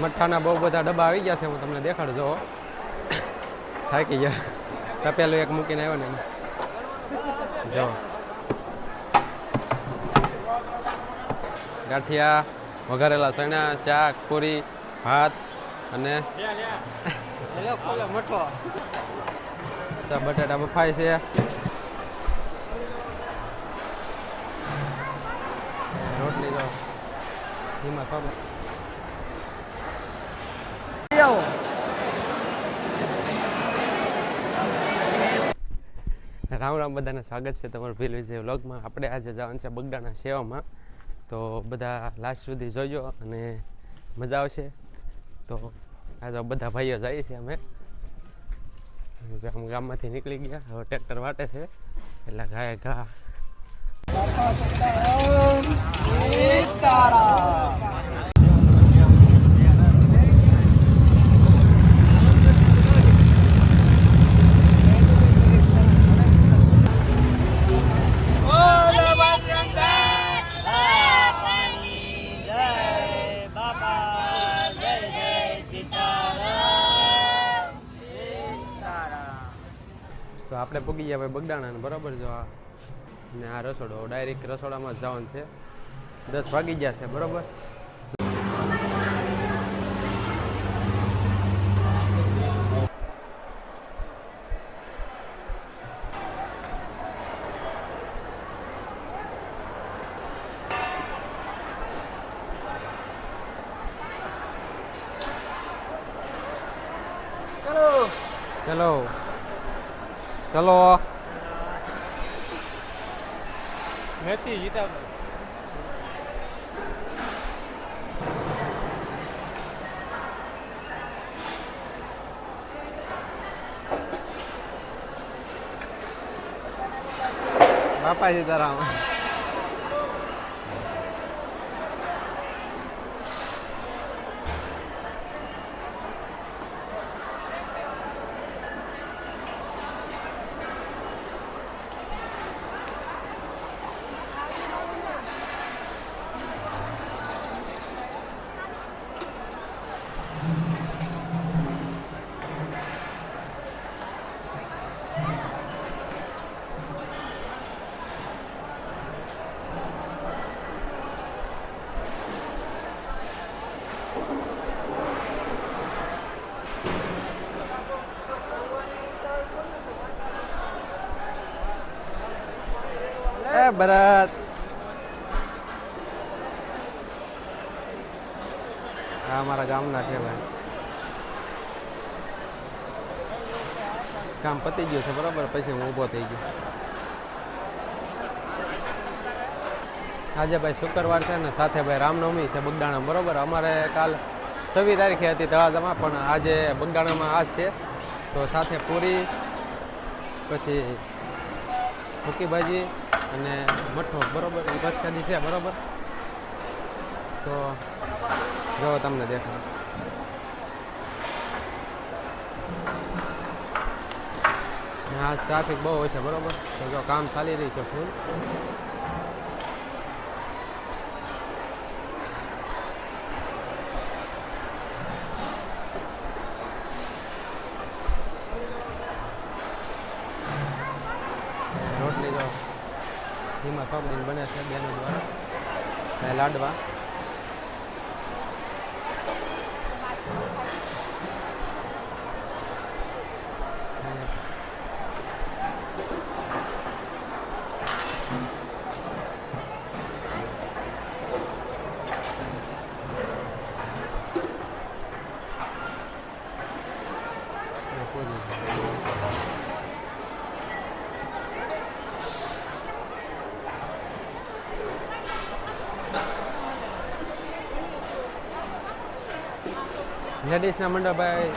મઠ્ઠાના બહુ બધા ડબ્બા આવી ગયા છે, હું તમને દેખાડું. જો થાકી ગયા, તપેલું એક મૂકીને આવ્યો ને જો ગાંઠિયા, વઘારેલા ચણા, ચા, પૂરી, ભાત અને બટાટા બફાય છે. રોટલી જો એમાં ખબર. રામ રામ, બધાને સ્વાગત છે તમારું ભીલ વિજય વ્લોગમાં. આપણે આજે જવાનું છે બગદાણા સેવામાં, તો બધા લાસ્ટ સુધી જોજો અને મજા આવશે. તો આજે બધા ભાઈઓ જઈએ છીએ અમે. ગામમાંથી નીકળી ગયા, હવે ટ્રેક્ટર વાટે છે એટલે ગાય ઘા. તો આપણે પૂગી ગયા ભાઈ બગદાણા, બરાબર. જો ને આ રસોડો, ડાયરેક્ટ રસોડામાં જ જવાનું છે. 10 વાગી ગયા છે, બરાબર. ચલો ચલો નથી જીતા. બાપા સીતારામ. ભરત હા અમારા ગામના છે ભાઈ. કામ પતી ગયું છે, બરાબર. પછી હું ઊભો થઈ ગયો. આજે ભાઈ શુક્રવાર છે ને સાથે ભાઈ રામનવમી છે બગદાણા, બરાબર. અમારે કાલ 26 તારીખે હતી તળાજામાં, પણ આજે બગદાણામાં આજ છે. તો સાથે પૂરી, પછી ભૂકી ભાજી અને મઠો, બરાબર. એ પ્રસાદી છે, બરાબર. તો જો તમને દેખાડો. આજ ટ્રાફિક બહુ હોય છે, બરાબર. તો જો કામ ચાલી રહ્યું છે ફૂલ. રોટલી જો એમાં કપડીને બને છે બેનો દ્વારા, લાડવા. લેડીઝના મંડળ ભાઈ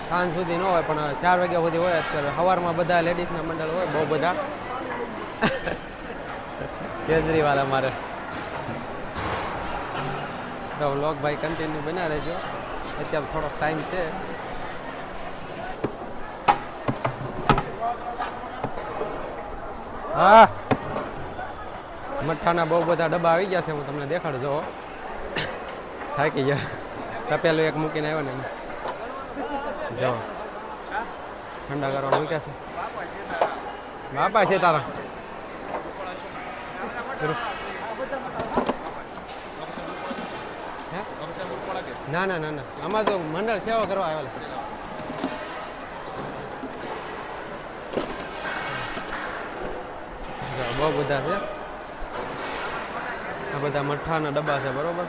સાંજ સુધી ન હોય, પણ 4 વાગ્યા સુધી હોય. અત્યારે સવારમાં બધા લેડીઝના મંડળ હોય, બહુ બધા. કેજરીવાલ અમારે. તો વ્લોગ ભાઈ કન્ટિન્યુ બના રહેજો. અત્યારે થોડોક ટાઈમ છે. હા, મઠ્ઠાના બહુ બધા ડબ્બા આવી ગયા છે, હું તમને દેખાડું. જો થાકી ગયા, તપેલું એક મૂકીને આવ્યો ને એમ. જો ઠંડા કરવા મૂક્યા છે. બાપા છે તારા. હે? ના ના ના ના આમાં તો મંડળ સેવા કરવા આવેલા. બહુ બધા છે. આ બધા મઠ્ઠાના ડબ્બા છે બરોબર.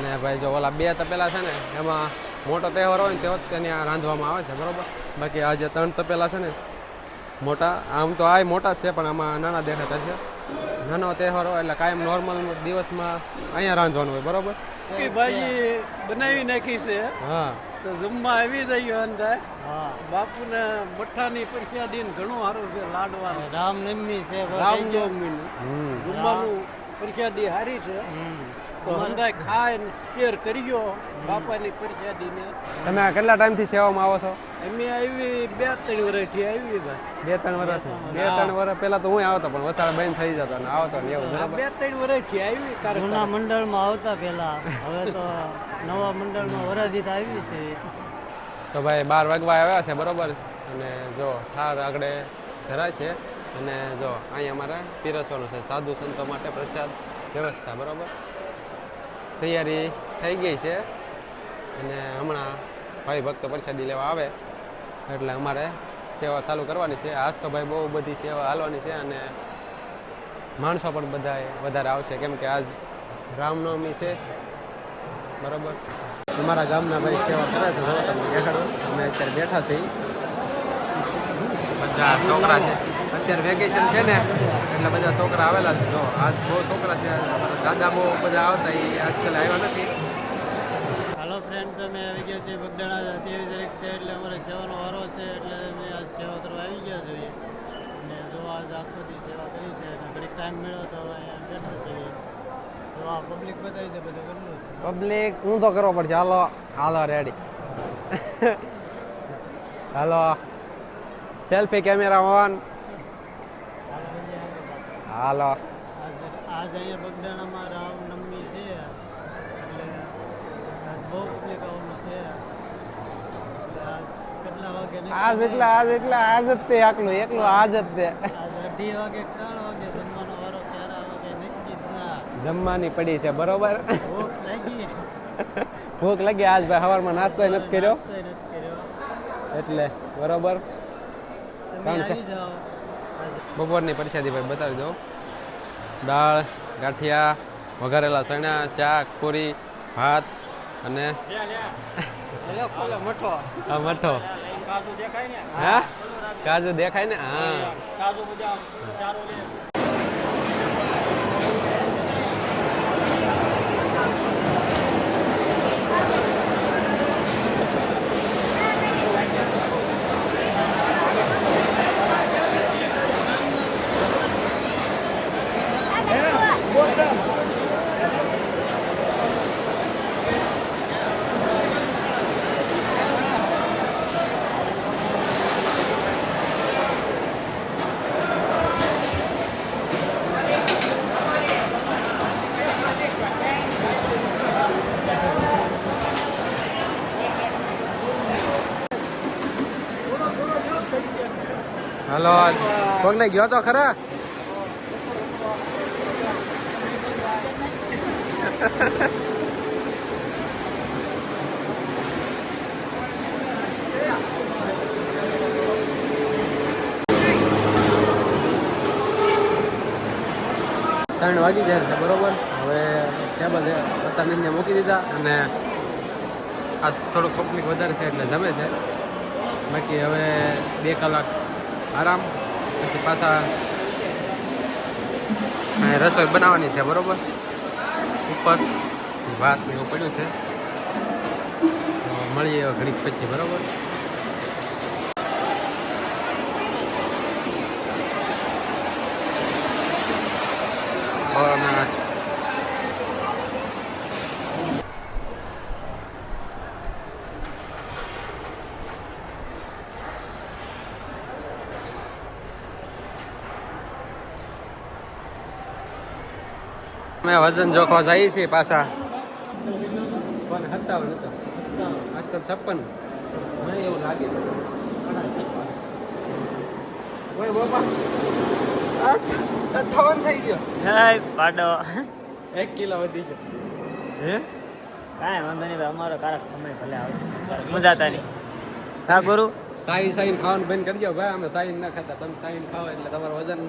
ને ભાઈ જો ઓલા બે તપેલા છે ને એમાં મોટો તહેવાર હોય ને તે વખતે ત્યાં રાંધવામાં આવે છે બરોબર. બાકી આ જે 3 તપેલા છે ને મોટા, આમ તો આ મોટા છે પણ આમાં નાના દેખાતા છે. નાનો તહેવાર હોય એટલે કાયમ નોર્મલ દિવસમાં અહીંયા રાંધવાનું હોય બરોબર. ભાજી બનાવી નાખી છે. હા તો જમવા આવી જઈએ અંદર. બાપુને મઠ્ઠાની પ્રસાદી ઘણું સારું છે. લાડવાનું રામનવમી છે. રામનવમીનું જમવાનું પ્રસાદી સારી છે. તો અંદાજ ખાય શેર કર્યો બાપાની પ્રસાદીને. તમે કેટલા ટાઈમથી સેવામાં આવો છો? અમે આવી 2-3 વર્ષથી આવી ભાઈ. 2-3 વર્ષથી. 2-3 વર્ષ પહેલા તો હું આવતો પણ વસાળ બંધ થઈ જતો ને આવતો ને એવું બરાબર. 2-3 વર્ષથી આવી. જૂના મંડળમાં આવતા પહેલા, હવે તો નવા મંડળમાં વરાદીત આવી છે. તો ભાઈ 12 વાગવા આવ્યા છે બરોબર. અને જો થાળ આગળ ધરાય છે અને જો અહીંયા અમારે પીરસવાનું છે સાધુ સંતો માટે પ્રસાદ વ્યવસ્થા બરોબર. તૈયારી થઈ ગઈ છે અને હમણાં ભાઈ ભક્તો પ્રસાદી લેવા આવે એટલે અમારે સેવા ચાલુ કરવાની છે. આજ તો ભાઈ બહુ બધી સેવા હાલવાની છે અને માણસો પણ બધા વધારે આવશે કેમ કે આજ રામનવમી છે બરાબર. અમારા ગામના ભાઈ સેવા કરે છે. જો તમે દેખાડો, અમે અત્યારે બેઠા છીએ. બધા છોકરા છે, અત્યારે વેકેશન છે ને એટલે બધા છોકરા આવેલા છે. જો આજ બહુ છોકરા છે, દાદા બહુ બધા આવતા, એ આજકાલ આવ્યા નથી. હાલો ફ્રેન્ડ, તમે આવી ગયા છે બગદાણા 23 તારીખ છે એટલે અમારે સેવાનો વારો છે એટલે અમે આજ સેવા કરવા આવી ગયા જોઈએ. અને જો આજ આખો દી સેવા કરી છે અને ઘડીક ટાઈમ મળ્યો તો અહીંયા બેઠા છીએ. તો આ પબ્લિક બતાવી દે બધું કેટલું છે. પબ્લિક હું તો કરવો પડશે. હાલો હાલો રેડી. હાલો સેલ્ફી કેમેરા ઓન. હાલો આજ અહીંયા બગદાણામાં રામનવમી છે એટલે આજ બહુ પબ્લિક આવવાનું છે. એટલે આજ કેટલા વાગે આજ જ તે એકલું આજ જ તે આજ 2:30 વાગે 3 વાગે જમવાનો વારો ક્યારે આવે કે નક્કી જ ના. જમવાની પડી છે બરોબર. ભૂખ લાગી. ભૂખ લાગી. આજ ભાઈ સવારમાં નાસ્તો નથી કર્યો નાસ્તો ય નથી કર્યો. એટલે બરોબર. તમે ત્રણ છે. આવી જાઓ. બપોરની પ્રસાદી ભાઈ બતાવી દો. દાળ, ગાંઠિયા, વઘારેલા ચણા, ચાક, પૂરી, ભાત અને મઠો આ મઠો. કાજુ દેખાય ને. હા કાજુ દેખાય ને. હા કાજુ બદામ ચારો લે. હાલો કોકને ગયો તો ખરા. ત્રણ વાગી જાય છે બરોબર. હવે ટેબલ પતાવીને મૂકી દીધા અને આ થોડુંક પબ્લિક વધારે છે એટલે જમે છે. બાકી હવે 2 કલાક આરામ, પછી પાછા રસોઈ બનાવવાની છે બરોબર. ઉપર ભાત ને એવું પડ્યું છે. તો મળીએ ઘડીક પછી બરોબર. અમે વજન જોખવા જઈએ છીએ પાછા. પણ 57 હતો આજકાલ 56 નહીં એવું લાગે. ઓય બાપા 58 થઈ ગયો. હાય પાડો 1 કિલો વધી ગયો. હે કાંઈ વાંધો નહીં ભાઈ, અમારો કારક સમય ભલે આવશે, મજાતા નહીં. હા ગુરુ, સાઈ ખાવાનું બંધ કરી દો ભાઈ. અમે સાઈ ના ખાતા, તમે સાઈ ખાઓ એટલે તમારું વજન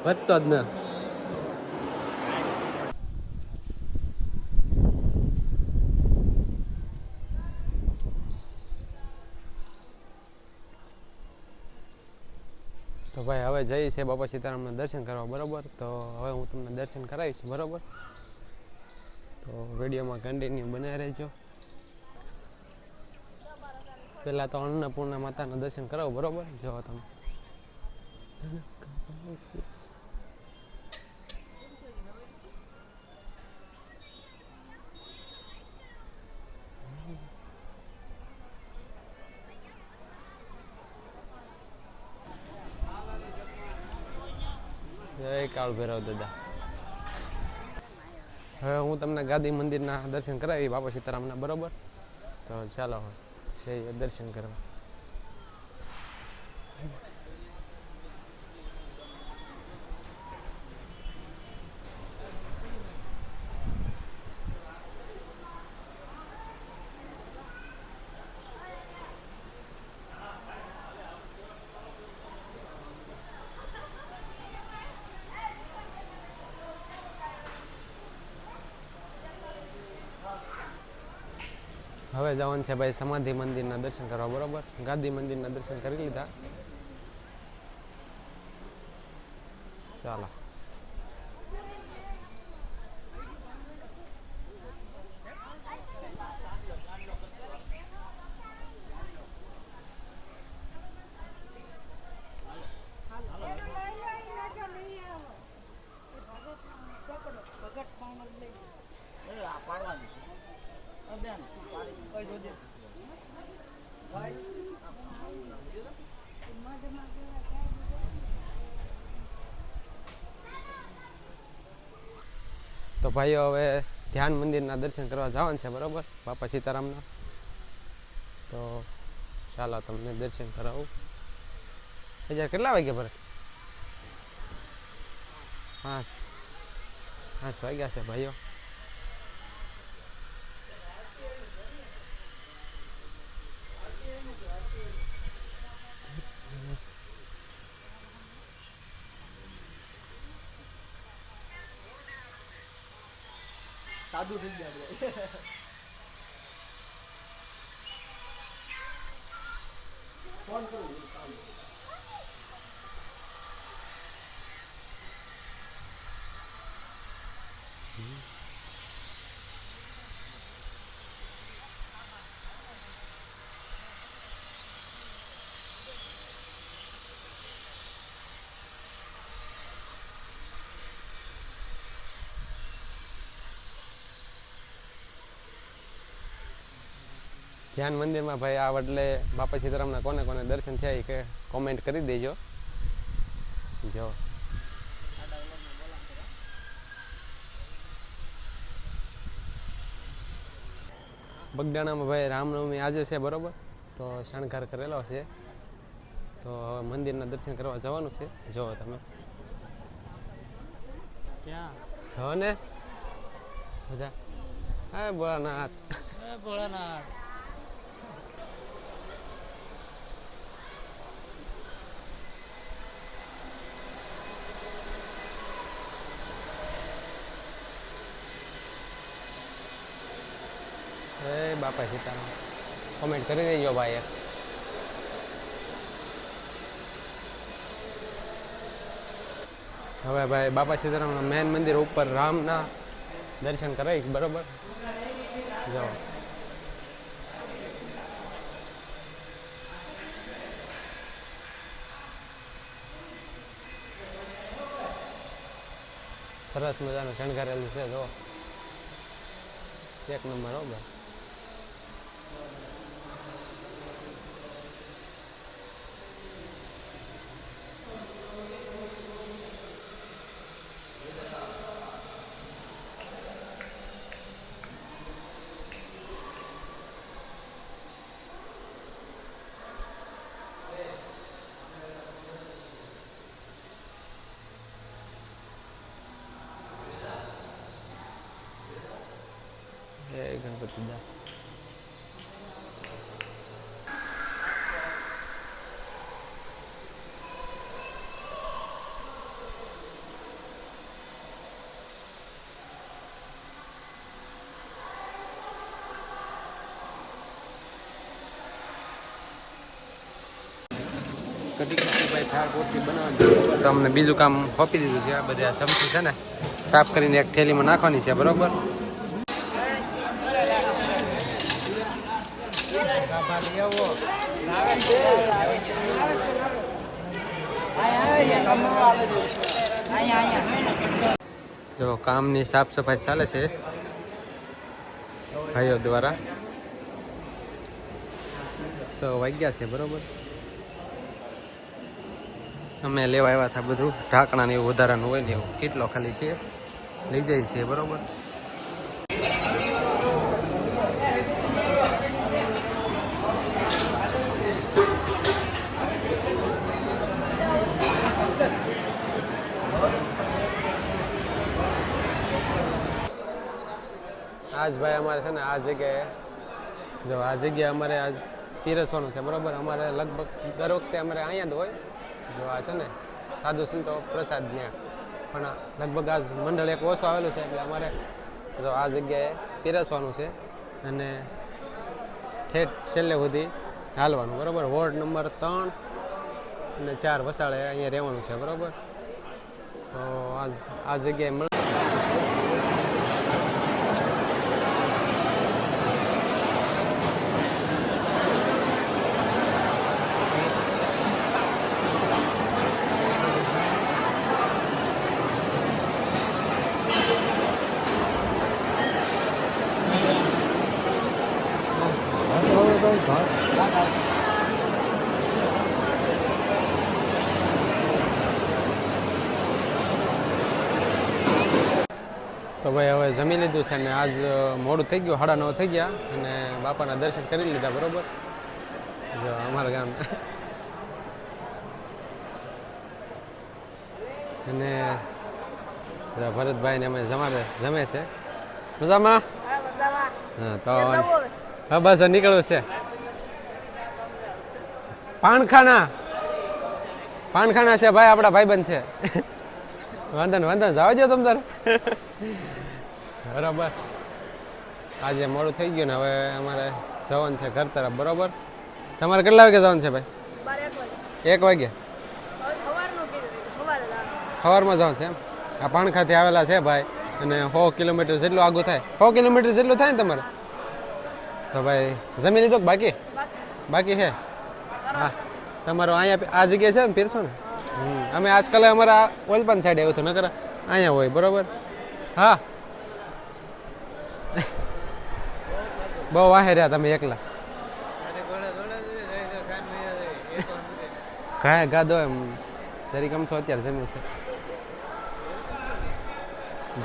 વધતો જ ન. તો ભાઈ હવે જઈએ છે બાપા સીતારામના દર્શન કરવા, બરોબર. તો હવે હું તમને દર્શન કરાવીશ, બરોબર. તો વિડીયોમાં કન્ટિન્યુ બને રહેજો. પહેલાં તો અન્નપૂર્ણા માતાના દર્શન કરાવો, બરોબર. જો તમે જય કાળ ભૈરવ દાદા. હવે હું તમને ગાદી મંદિરના દર્શન કરાવી બાપા સીતારામના, બરોબર. તો ચાલો જઈએ દર્શન કરવા. હવે જવાનું છે ભાઈ સમાધિ મંદિરના દર્શન કરવા, બરોબર. ગાદી મંદિરના દર્શન કરી લીધા, ચાલો. તો ભાઈઓ હવે ધ્યાન મંદિરના દર્શન કરવા જવાનું છે, બરોબર, બાપા સીતારામના. તો ચાલો તમને દર્શન કરાવું. કેટલા વાગ્યા ભરે? 5 વાગ્યા છે ભાઈઓ. સાદું થઈ ગયા. ફોન કરું. ધ્યાન મંદિરમાં ભાઈ આ એટલે બાપા સીતારામના કોને કોને દર્શન થયા કે કોમેન્ટ કરી દેજો. જો બગદાણામાં ભાઈ રામનવમી આજે છે, બરોબર. તો શણગાર કરેલો છે, તો હવે મંદિરના દર્શન કરવા જવાનું છે. જો તમે ક્યાં જો ને બધા. હા ભોળાનાથ, ભોળાનાથ. બાપા સીતારામ કોમેન્ટ કરી દેજો ભાઈ. હવે ભાઈ બાપા સીતારામના મેન મંદિર ઉપર રામના દર્શન કરાવીશ, બરોબર. જો સરસ મજાનું શણગારેલું છે. જો એક નંબર હો ભાઈ. જય ગણપતિ દા. ભાઈ થાળ પોટલી બનાવવાની તો અમને બીજું કામ સોંપી દીધું છે. આ બધા ચમચી છે ને સાફ કરીને એક થેલીમાં નાખવાની છે. બરોબર. જો કામની સાફ સફાઈ ચાલે છે ભાઈઓ દ્વારા. 6 વાગ્યા છે. બરોબર. અમે લેવા આવ્યા હતા બધું ઢાંકણા ને એવું વધારાનું હોય ને એવું કેટલો ખાલી છે લઈ જાય છે. બરોબર. આજ ભાઈ અમારે છે ને આ જગ્યાએ જો આ જગ્યાએ અમારે આજ પીરસવાનું છે. બરોબર. અમારે લગભગ દર વખતે અમારે અહીંયા જ હોય. જો આ છે ને સાધુ સંતો પ્રસાદ ત્યાં પણ લગભગ આજ મંડળ એક ઓછું આવેલું છે એટલે અમારે જો આ જગ્યાએ પીરસવાનું છે અને ઠેઠ છેલ્લે સુધી હાલવાનું. બરાબર. વોર્ડ નંબર 3 અને 4 વસાળે અહીંયા રહેવાનું છે. બરાબર. તો આજ આ જગ્યાએ તો ભાઈ હવે જમી લીધું છે ને આજ મોડું થઈ ગયું. 9:30 થઈ ગયા અને બાપાના દર્શન કરી લીધા. બરોબર. જો અમારા ગામ અને ભરતભાઈ ને અમે જમે છે. મજામાં? હા. તો હા બસ નીકળવું છે. પાનખાના છે ભાઈ, આપણા ભાઈબંધ છે. વાંધો ને જાવ જો તમ તારે. બરાબર. આજે મોડું થઈ ગયું ને હવે અમારે જવાનું છે ઘર તરફ. બરોબર. તમારે કેટલા વાગે જવાનું છે ભાઈ? 1 વાગે. સવારમાં જવાનું છે એમ? આ પાણખાથી આવેલા છે ભાઈ અને 100 કિલોમીટર જેટલું આગું થાય. 100 કિલોમીટર જેટલું થાય ને તમારે? તો ભાઈ જમી લીધું બાકી છે? હા. તમારો અહીંયા આ જગ્યાએ છે ને પીરસો ને? અમે આજકાલ અમારા ઓલપાન સાઈડ આવ્યું હતું નકર અહીંયા હોય. બરોબર. હા. બહુ વાહે રહ્યા તમે એકલા? કાંઈ ગાદો એમ જરી કમ તો અત્યારે જમ્યું છે.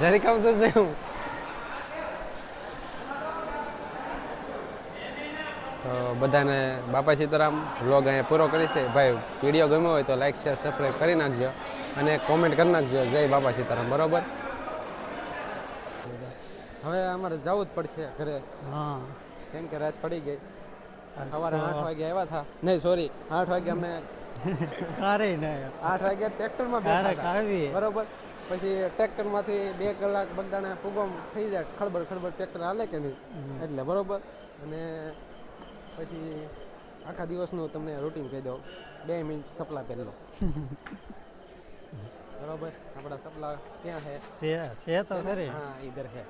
જરી કમ તો જમ્યું. તો બધાને બાપા સીતારામ. વ્લોગ અહીંયા પૂરો કરી છે. ભાઈ વિડીયો ગમ્યો હોય તો લાઈક શેર સબસ્ક્રાઈબ કરી નાખજો અને કોમેન્ટ કરી નાખજો. જય બાપા સીતારામ. બરોબર. હવે અમારે જવું જ પડશે ઘરે. હા. કેમ કે રાત પડી ગઈ. સવારે 8 વાગે આવ્યા હતા. નહીં સોરી 8 વાગે અમે 8 વાગે ટ્રેક્ટરમાં બેઠા. બરોબર. પછી ટ્રેક્ટરમાંથી 2 કલાક બગદાણા ફૂગમ થઈ જાય. ખળબડ ટ્રેક્ટર હાલે કે નહીં એટલે. બરોબર. અને પછી આખા દિવસનું તમને રૂટીન કહી દઉં. 2 મિનિટ સપલા પહેરલો. બરોબર. આપણા સપલા ક્યાં છે તો ખરી. હા ઈધર છે.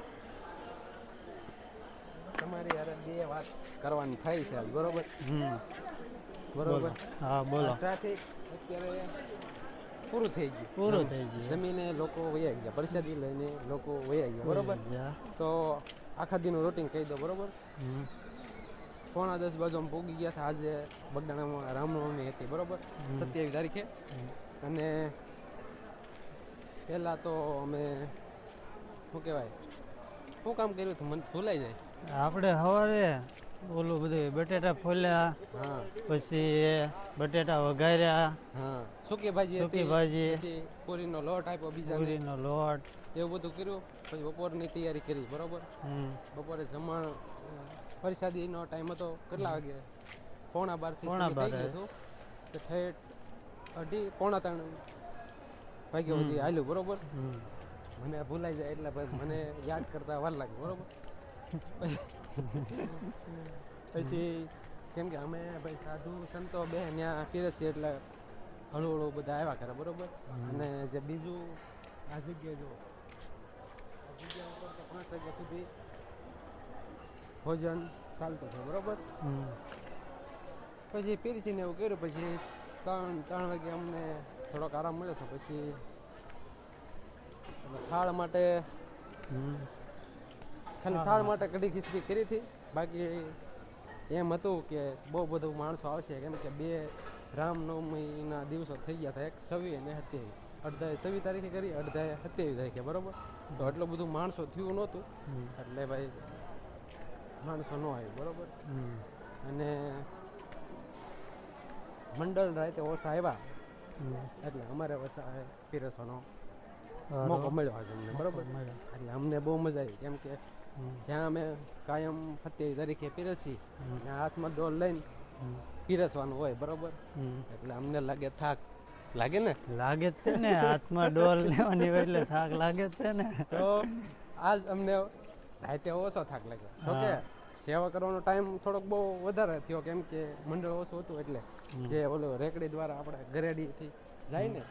તમારી યાર 2 વાત કરવાની થાય છે આજ. બરોબર. બરોબર. હા બોલો. ટ્રાફિક અત્યારે પૂરું થઈ ગયું. જમીને લોકો વયા ગયા. પ્રસાદી લઈને લોકો વયા ગયા. બરોબર. તો આખા દીનું રૂટીન કહી દો. બરોબર. 9:45 બાજુ અમે પૂગી ગયા હતા. આજે બગદાણામાં રામનવમી હતી. બરોબર. 27 તારીખે. અને પહેલાં તો અમે શું કહેવાય શું કામ કર્યું હતું મને ભૂલાઈ જાય. આપણે સવારે ઓલું બધું બટેટા ફોલ્યા. હા. પછી બટેટા વઘાર્યા. હા. સૂકી ભાજી પછી પૂરીનો લોટ આપ્યો. બીજા પૂરીનો લોટ એવું બધું કર્યું. પછી બપોરની તૈયારી કરી બરોબર. બપોરે જમણ પ્રસાદીનો ટાઈમ હતો કેટલા વાગે? 11:30 થી પોણા થઈ બાર. ગયું હતું. તો ઠેઠ 2:30 વાગ્યા સુધી હાલ્યું બરોબર. મને ભૂલાઈ જાય એટલે ભાઈ મને યાદ કરતા વાર લાગે બરોબર. પછી કેમ કે અમે ભાઈ સાધુ સંતો બે ત્યાં પીરસીએ એટલે હળવું હળવું બધા આવ્યા કરે બરોબર. અને જે બીજું આ જગ્યાએ જો આ જગ્યા ઉપર તો 5 વાગ્યા સુધી ભોજન ચાલતું છે બરોબર. પછી પીરસીને એવું કર્યું. પછી 3 વાગે અમને થોડોક આરામ મળ્યો હતો. પછી થાળ માટે ખાલી થાળ માટે કઢી ખીચડી કરી હતી. બાકી એમ હતું કે બહુ બધું માણસો આવશે કેમ કે 2 રામનવમીના દિવસો થઈ ગયા હતા. એક 26 અને 27. અડધાએ 26 તારીખે કરી, અડધાએ 27 તારીખે બરોબર. તો એટલું બધું માણસો થયું નહોતું એટલે ભાઈ માણસો ન આવ્યું બરોબર. અને મંડળ રાતે ઓછા આવ્યા એટલે અમારે ઓછા પીરસવાનો મોકો મળ્યો આજે અમને બરોબર. એટલે અમને બહુ મજા આવી કેમ કે જ્યાં અમે કાયમ 27 તારીખે પીરસી ત્યાં હાથમાં ડોલ લઈને પીરસવાનું હોય બરોબર. એટલે અમને લાગે થાક લાગે ને લાગે જ છે ને, હાથમાં ડોલ લેવાની હોય એટલે થાક લાગે જ છે ને. તો આજ અમને રાતે ઓછો થાક લાગ્યો. ઓકે સેવા કરવાનો ટાઈમ થોડોક બહુ વધારે થયો કેમ કે મંડળ ઓછું હતું એટલે જે ઓલો રેકડી દ્વારા આપણે ગરેડીથી જાય ને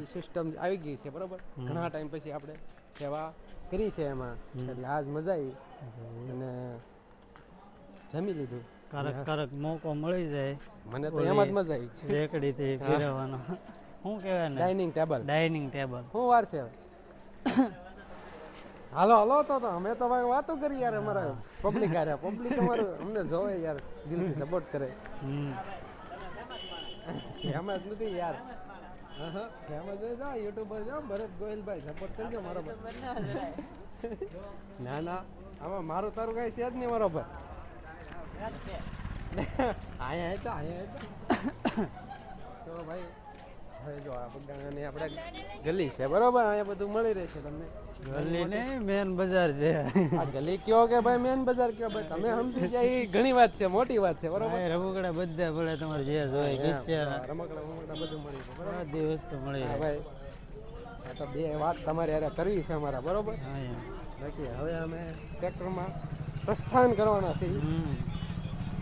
એ સિસ્ટમ આવી ગઈ છે બરોબર. ઘણા ટાઈમ પછી આપણે સેવા કરી છે એમાં એટલે આજ મજા આવી અને જમી લીધું. કારક મોકો મળી જાય મને તો એમાં જ મજા આવી. રેકડીથી ફેરવવાનો શું કહેવાય ને, ડાઇનિંગ ટેબલ. Dining table. શું વાર છે? હાલો હાલો તો અમે તો ભાઈ વાતો કરી યાર. અમારા પબ્લિક આરે પબ્લિક અમારું અમને જોવે યાર, દિલથી સપોર્ટ કરે. એમ જ નથી યાર. એમ જ જાઓ યુટ્યુબર જાઓ ભરત ગોયલભાઈ સપોર્ટ કરજો મારો ભાઈ. ના ના આમાં મારું તારું કઈ છે જ નહીં મારો ભાઈ. અહીંયા તો ભાઈ હવે જો આ બગદાણાની આપણે ગલી છે બરોબર. અહીંયા બધું મળી રહેશે તમને. ગલી નહીં, મેન બજાર છે. આ ગલી કયો કે ભાઈ મેન બજાર કયો ભાઈ તમે સમજી જાય એ ઘણી વાત છે, મોટી વાત છે બરોબર. રમકડા બધા પડે તમારે જે જોઈએ કિચન રમકડા બધું મળી છે બરોબર. બધી વસ્તુ મળી હા જાય. ભાઈ આ તો બે વાત તમારે યારે કરવી છે અમારા બરોબર. હા એમ. બાકી હવે અમે ટ્રેક્ટરમાં પ્રસ્થાન કરવાના છીએ.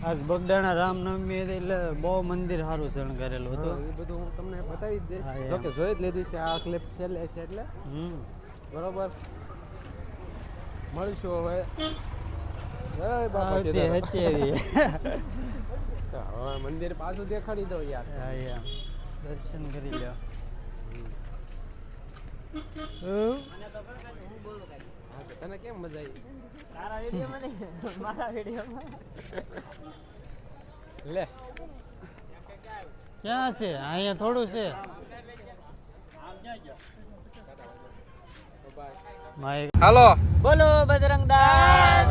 આજ બગદાણા રામનવમી હતી એટલે બહુ મંદિર સારું શણગારેલું હતું. એ બધું હું તમને બતાવી જ દઈશ. હા, જોકે જોઈ જ લીધું છે આ ક્લિપ છેલ્લે છે એટલે બરોબર. મળીશું હવે. જય બાપા સીતારામ. હવે મંદિર પાછું દેખાડી દો યાર. હા એમ. દર્શન કરી લો. હા તો તને કેમ મજા આવી? તારા વિડીયોમાં નહીં, મારા વિડીયોમાં. લે ક્યાં છે? અહીંયા થોડું છે. હાલો બોલો બજરંગ દાસ.